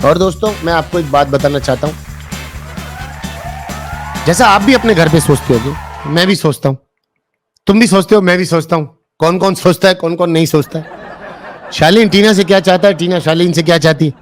और दोस्तों मैं आपको एक बात बताना चाहता हूं, जैसा आप भी अपने घर पे सोचते होगे, मैं भी सोचता हूं, तुम भी सोचते हो, मैं भी सोचता हूं। कौन कौन सोचता है, कौन कौन नहीं सोचता है। शालीन टीना से क्या चाहता है, टीना शालीन से क्या चाहती है।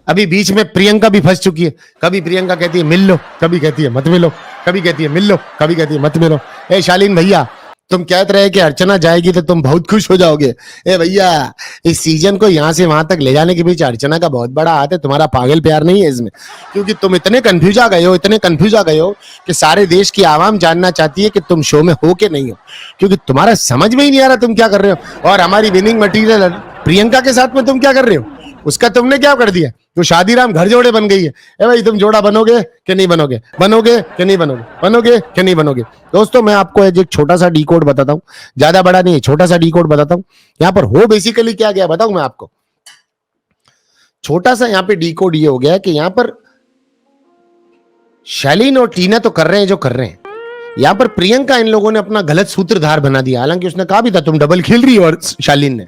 अभी बीच में प्रियंका भी फंस चुकी है। कभी प्रियंका कहती है मिल लो, कभी कहती है मत मिलो, कभी कहती है मिल लो, कभी कहती है मत मिलो। ए शालीन भैया, तुम कहते रहे कि अर्चना जाएगी तो तुम बहुत खुश हो जाओगे। ए भैया, इस सीजन को यहां से वहां तक ले जाने के बीच अर्चना का बहुत बड़ा हाथ है, तुम्हारा पागल प्यार नहीं है इसमें। क्योंकि तुम इतने कंफ्यूज आ गए हो, इतने कंफ्यूज आ गए हो कि सारे देश की आवाम जानना चाहती है कि तुम शो में हो कि नहीं हो। क्योंकि तुम्हारा समझ में ही नहीं आ रहा तुम क्या कर रहे हो। और हमारी विनिंग मटीरियल प्रियंका के साथ में तुम क्या कर रहे हो, उसका तुमने क्या कर दिया। तो शादीराम घर जोड़े बन गई है। ए भाई, तुम जोड़ा बनोगे कि नहीं बनोगे, बनोगे कि नहीं बनोगे, बनोगे कि नहीं बनोगे। दोस्तों मैं आपको एक छोटा सा डी कोड बताता हूं, ज्यादा बड़ा नहीं है, छोटा सा डी कोड बताता हूं। यहां पर हो बेसिकली क्या गया बताऊं मैं आपको। छोटा सा यहां पे डी कोड ये हो गया कि यहां पर शालीन और टीना तो कर रहे हैं जो कर रहे हैं, यहां पर प्रियंका इन लोगों ने अपना गलत सूत्रधार बना दिया। हालांकि उसने कहा भी था तुम डबल खेल रही हो, और शालीन ने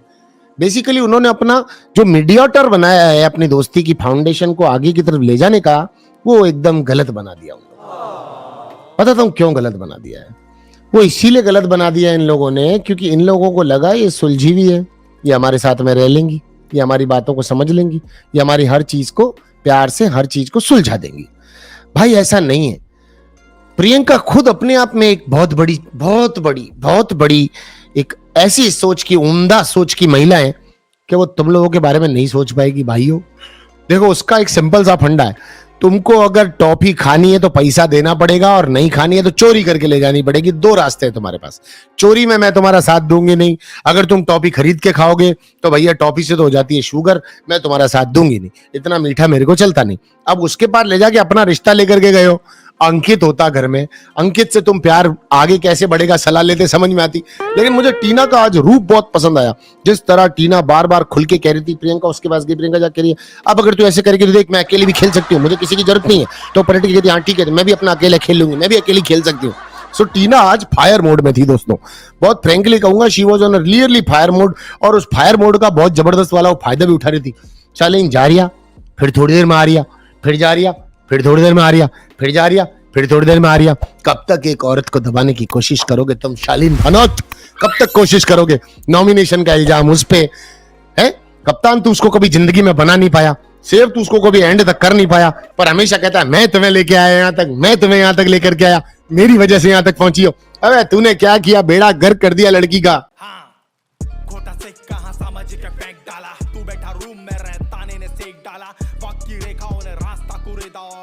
बेसिकली उन्होंने अपना जो मीडिएटर बनाया है अपनी दोस्ती की फाउंडेशन को आगे की तरफ ले जाने का, वो एकदम गलत बना दिया। बताता हूं क्यों गलत बना दिया है। वो इसीलिए गलत बना दिया इन लोगों ने क्योंकि इन लोगों को लगा ये सुलझी हुई है, ये हमारे साथ में रह लेंगी, ये हमारी बातों को समझ लेंगी, ये हमारी हर चीज को प्यार से हर चीज को सुलझा देंगी। भाई ऐसा नहीं है। प्रियंका खुद अपने आप में एक बहुत बड़ी एक ऐसी सोच की, उम्दा सोच की महिला है कि वो तुम लोगों के बारे में नहीं सोच पाएगी। भाइयों देखो, उसका एक सिंपल सा फंडा है, तुमको अगर टॉफी खानी है तो पैसा देना पड़ेगा, और नहीं खानी है तो चोरी करके ले जानी पड़ेगी। दो रास्ते हैं तुम्हारे पास। चोरी में मैं तुम्हारा साथ दूंगी नहीं। अगर तुम टॉफी खरीद के खाओगे तो भैया टॉफी से तो हो जाती है शुगर, मैं तुम्हारा साथ दूंगी नहीं, इतना मीठा मेरे को चलता नहीं। अब उसके पास ले जाके अपना रिश्ता लेकर के गए हो, अंकित होता घर में, अंकित से तुम प्यार आगे कैसे बढ़ेगा सलाह लेते समझ में आती। लेकिन मुझे टीना का आज रूप बहुत पसंद आया, जिस तरह टीना बार बार खुल के कह रही थी प्रियंका उसके पास गई, प्रियंका जाकर कह रही है अब अगर तू ऐसे करेगी तो देख मैं अकेली भी खेल सकती हूँ, मुझे किसी की जरूरत नहीं है। तो पलट के कहती हाँ ठीक है, मैं भी अपना अकेले खेल लूंगी, मैं भी अकेली खेल सकती हूँ। सो टीना आज फायर मोड में थी दोस्तों, बहुत फ्रेंकली कहूंगा, she was on rarely fire mode. और उस फायर मोड का बहुत जबरदस्त वाला वो फायदा भी उठा रही थी। शालीन जा रिया, फिर थोड़ी देर में आ रिया, फिर जा रिया, फिर थोड़ी देर में आ रिया, फिर जा रिया, फिर थोड़ी देर में आ रिया। कब तक एक औरत को दबाने की कोशिश करोगे तुम शालीन भनोत, कब तक कोशिश करोगे। नॉमिनेशन का इल्जाम उस पे है। कप्तान तू उसको कभी जिंदगी में बना नहीं पाया, सेव तू उसको कभी एंड तक कर नहीं पाया, पर हमेशा कहता है मैं तुम्हें लेके आया यहाँ तक, मैं तुम्हें यहाँ तक लेकर के आया, मेरी वजह से यहाँ तक पहुंची हो। अबे तूने क्या किया, बेड़ा गर्क कर दिया लड़की का। हाँ, खोटा से कहां सामाजिक फेंक डाला, तू बैठा रूम में रहता ने सेक डाला, वक्त की रेखाओं ने रास्ता कुरेदा और